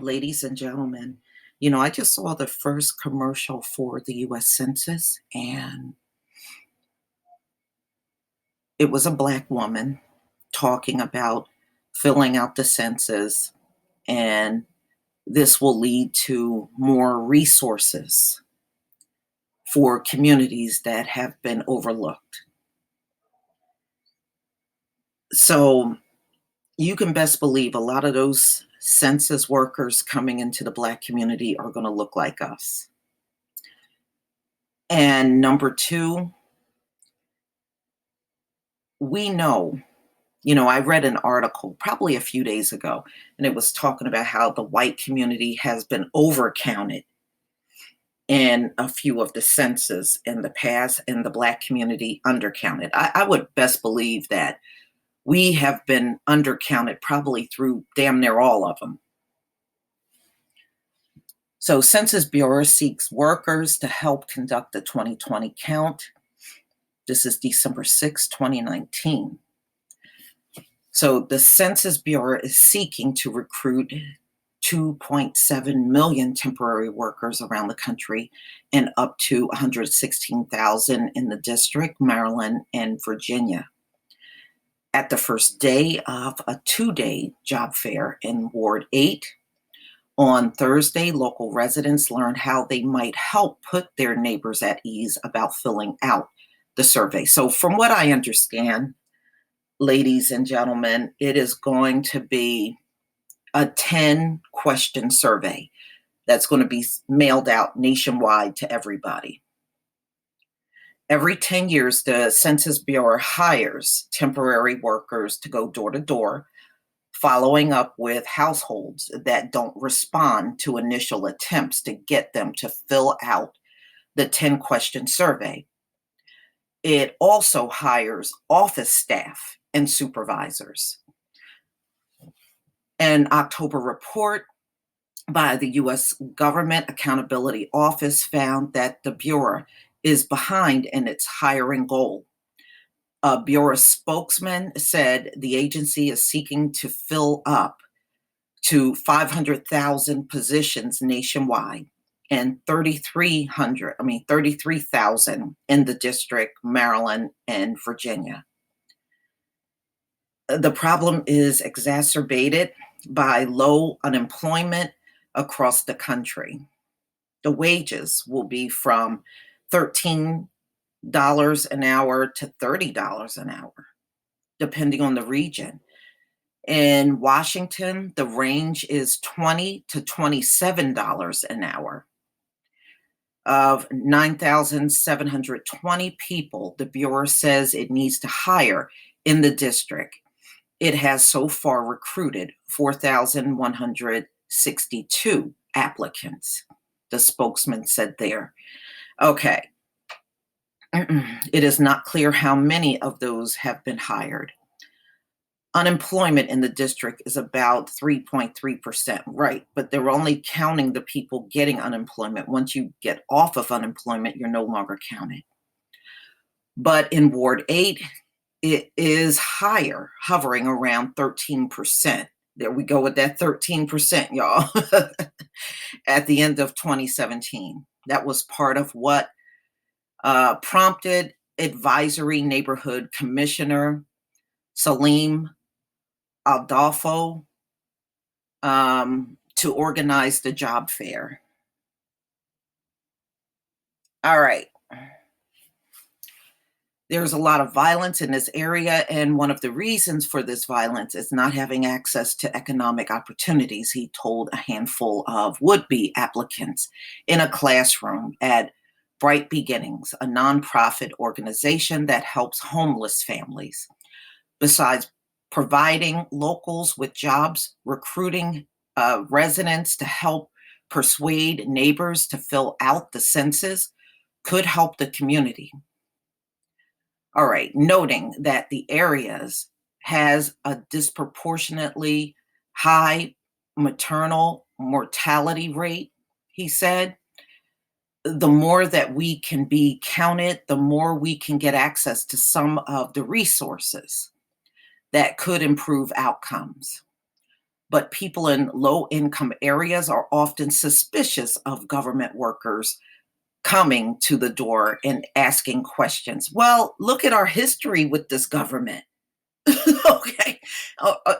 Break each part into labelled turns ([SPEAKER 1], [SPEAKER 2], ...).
[SPEAKER 1] Ladies and gentlemen, I just saw the first commercial for the US Census, and it was a Black woman talking about filling out the census, and this will lead to more resources for communities that have been overlooked. So you can best believe a lot of those census workers coming into the Black community are going to look like us. And number two, we know, I read an article probably a few days ago, and it was talking about how the white community has been overcounted in a few of the census in the past, and the Black community undercounted. I would best believe that we have been undercounted probably through damn near all of them. So Census Bureau seeks workers to help conduct the 2020 count. This is December 6, 2019. So the Census Bureau is seeking to recruit 2.7 million temporary workers around the country and up to 116,000 in the district, Maryland, and Virginia. At the first day of a 2-day job fair in Ward 8, on Thursday, local residents learned how they might help put their neighbors at ease about filling out the survey. So from what I understand, ladies and gentlemen, it is going to be a 10-question survey that's going to be mailed out nationwide to everybody. Every 10 years, the Census Bureau hires temporary workers to go door to door, following up with households that don't respond to initial attempts to get them to fill out the 10-question survey. It also hires office staff and supervisors. An October report by the U.S. Government Accountability Office found that the Bureau is behind in its hiring goal. A Bureau spokesman said the agency is seeking to fill up to 500,000 positions nationwide and 33,000 in the district, Maryland, and Virginia. The problem is exacerbated by low unemployment across the country. The wages will be from $13 an hour to $30 an hour, depending on the region. In Washington, the range is $20 to $27 an hour. Of 9,720 people, the Bureau says it needs to hire in the district. It has so far recruited 4,162 applicants, the spokesman said there. Okay. It is not clear how many of those have been hired. Unemployment in the district is about 3.3%, right? But they're only counting the people getting unemployment. Once you get off of unemployment, you're no longer counted. But in Ward 8, it is higher, hovering around 13%. There we go with that 13%, y'all, at the end of 2017. That was part of what prompted Advisory Neighborhood Commissioner Salim Aldolfo to organize the job fair. All right. There's a lot of violence in this area, and one of the reasons for this violence is not having access to economic opportunities, he told a handful of would-be applicants in a classroom at Bright Beginnings, a nonprofit organization that helps homeless families. Besides providing locals with jobs, recruiting residents to help persuade neighbors to fill out the census could help the community. All right, noting that the areas has a disproportionately high maternal mortality rate, he said. The more that we can be counted, the more we can get access to some of the resources that could improve outcomes. but people in low income areas are often suspicious of government workers coming to the door and asking questions. Well, look at our history with this government. Okay.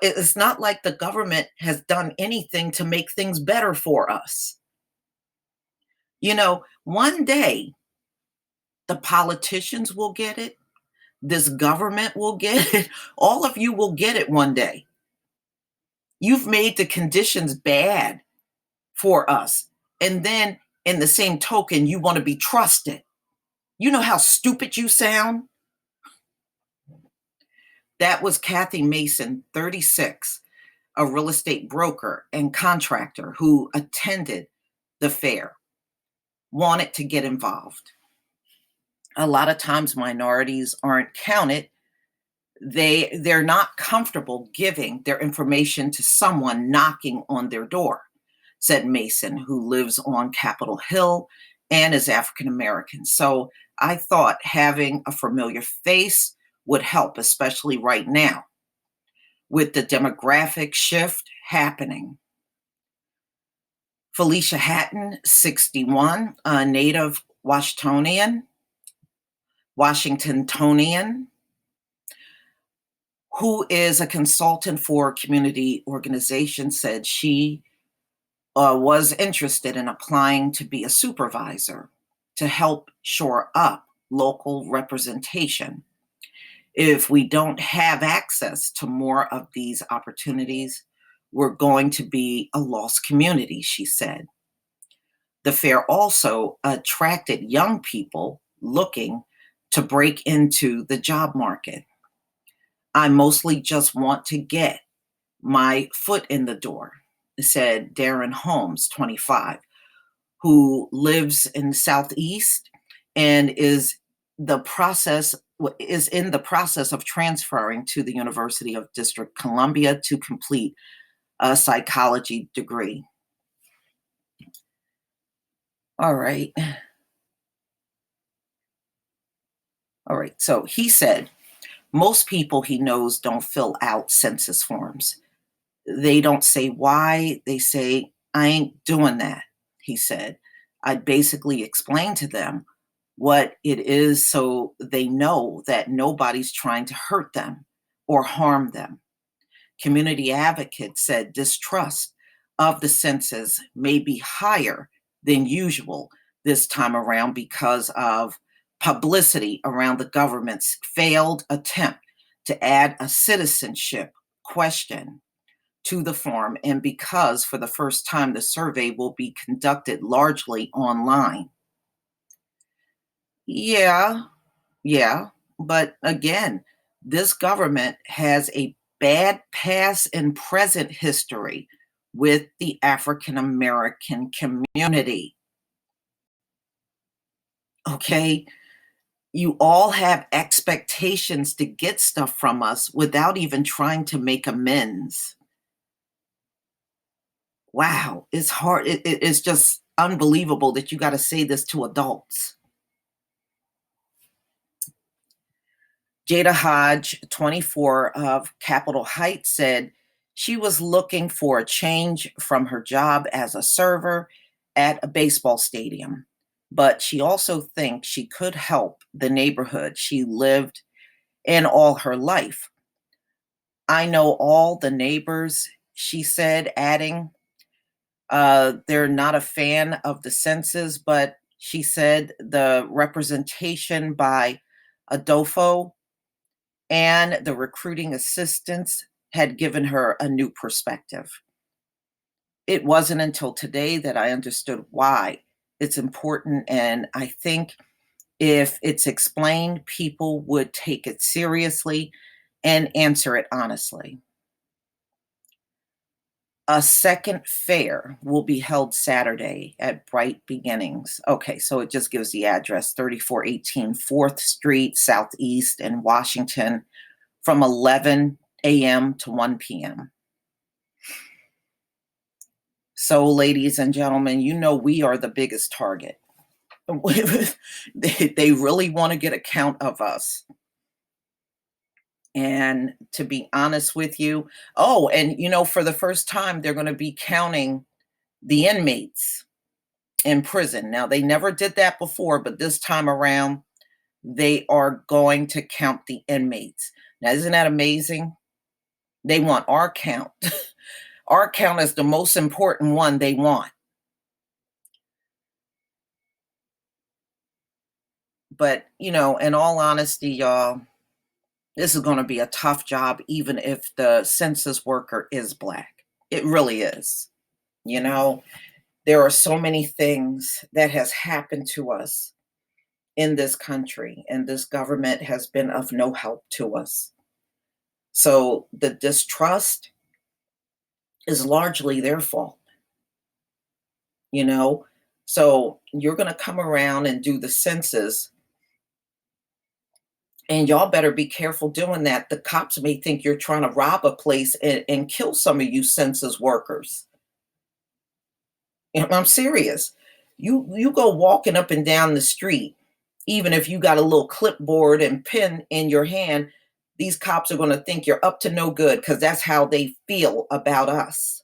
[SPEAKER 1] It's not like the government has done anything to make things better for us. One day the politicians will get it. This government will get it. All of you will get it one day. You've made the conditions bad for us. And then, in the same token, you want to be trusted. You know how stupid you sound? That was Kathy Mason, 36, a real estate broker and contractor who attended the fair, wanted to get involved. A lot of times minorities aren't counted. They're not comfortable giving their information to someone knocking on their door, said Mason, who lives on Capitol Hill and is African American. So I thought having a familiar face would help, especially right now with the demographic shift happening. Felicia Hatton, 61, a native Washingtonian, who is a consultant for community organizations, said she was interested in applying to be a supervisor to help shore up local representation. If we don't have access to more of these opportunities, we're going to be a lost community, she said. The fair also attracted young people looking to break into the job market. I mostly just want to get my foot in the door, said Darren Holmes, 25, who lives in the Southeast and is in the process of transferring to the University of District Columbia to complete a psychology degree. All right. So he said, most people he knows don't fill out census forms. They don't say why. They say, I ain't doing that, he said. I'd basically explain to them what it is so they know that nobody's trying to hurt them or harm them. Community advocates said distrust of the census may be higher than usual this time around because of publicity around the government's failed attempt to add a citizenship question to the form, and because for the first time the survey will be conducted largely online. Yeah, but again, this government has a bad past and present history with the African American community. Okay, you all have expectations to get stuff from us without even trying to make amends. Wow, it's hard. It's just unbelievable that you got to say this to adults. Jada Hodge, 24, of Capitol Heights, said she was looking for a change from her job as a server at a baseball stadium, but she also thinks she could help the neighborhood she lived in all her life. I know all the neighbors, she said, adding, they're not a fan of the census, but she said the representation by Adolfo and the recruiting assistants had given her a new perspective. It wasn't until today that I understood why it's important, and I think if it's explained, people would take it seriously and answer it honestly. A second fair will be held Saturday at Bright Beginnings. Okay, so it just gives the address, 3418 4th Street Southeast in Washington, from 11 a.m. to 1 p.m. So, ladies and gentlemen, you know we are the biggest target. They really want to get a count of us. And to be honest with you, oh, and for the first time, they're going to be counting the inmates in prison. Now, they never did that before, but this time around, they are going to count the inmates. Now, isn't that amazing? They want our count. Our count is the most important one they want. But, in all honesty, y'all, this is going to be a tough job, even if the census worker is Black. It really is. You know, there are so many things that has happened to us in this country, and this government has been of no help to us. So the distrust is largely their fault, you know? So you're going to come around and do the census, and y'all better be careful doing that. The cops may think you're trying to rob a place and kill some of you census workers. I'm serious. You go walking up and down the street, even if you got a little clipboard and pen in your hand, these cops are going to think you're up to no good because that's how they feel about us.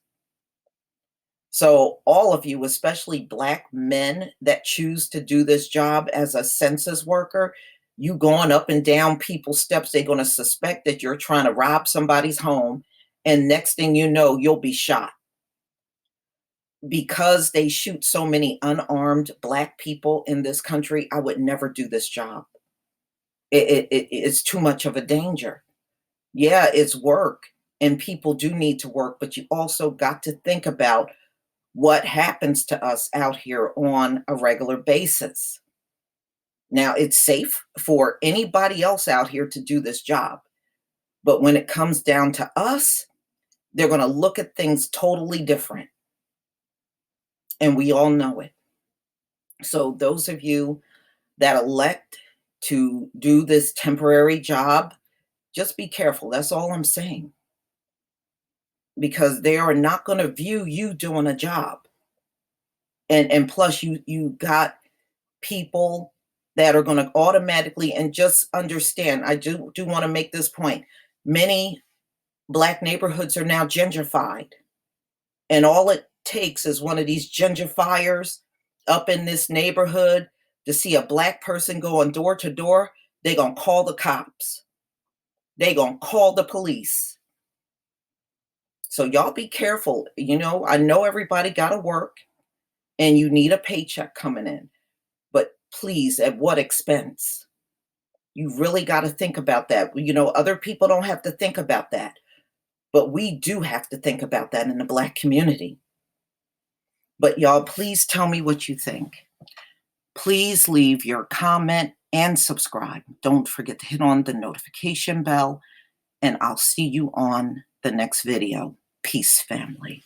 [SPEAKER 1] So all of you, especially Black men that choose to do this job as a census worker, you going up and down people's steps, they're going to suspect that you're trying to rob somebody's home. And next thing you know, you'll be shot. Because they shoot so many unarmed Black people in this country, I would never do this job. It's too much of a danger. Yeah, it's work, and people do need to work, but you also got to think about what happens to us out here on a regular basis. Now, it's safe for anybody else out here to do this job, but when it comes down to us, they're going to look at things totally different, and we all know it. So those of you that elect to do this temporary job, just be careful. That's all I'm saying. Because they are not going to view you doing a job. And plus you got people that are going to automatically, and just understand, I do want to make this point. Many Black neighborhoods are now gentrified. And all it takes is one of these gentrifiers up in this neighborhood to see a Black person going door to door. They're going to call the cops. They're going to call the police. So y'all be careful. I know everybody got to work and you need a paycheck coming in, but please, at what expense? You really got to think about that. Other people don't have to think about that, but we do have to think about that in the Black community. But y'all, please tell me what you think. Please leave your comment and subscribe. Don't forget to hit on the notification bell, and I'll see you on the next video. Peace, family.